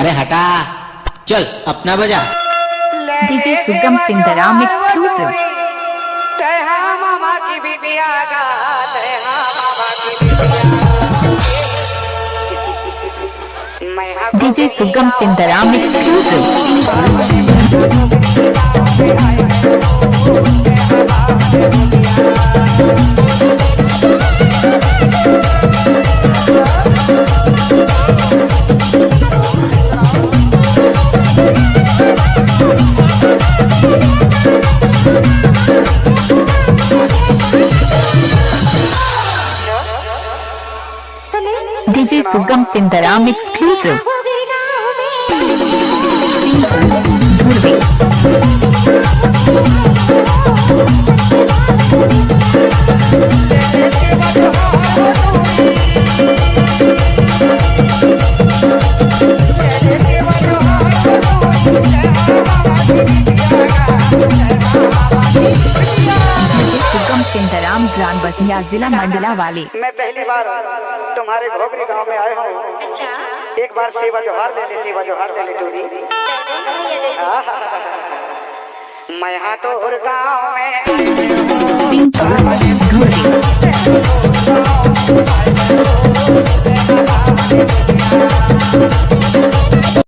अरे हटा, चल अपना बजा। डीजे सुगम सिंधराम एक्सक्लूसिव। डीजे सुगम सिंधराम एक्सक्लूसिव। डीजे सुगम सिंधराम एक्सक्लूसिव। सुगम सिंधराम ग्राम बसिया जिला मंडला वाले। मैं पहली बार तुम्हारे घोगरी गांव में आया हूँ। अच्छा, एक बार सेवा जोहार ले ले, सेवा जोहार ले ले टूरी। मैं यहाँ तो गाँव में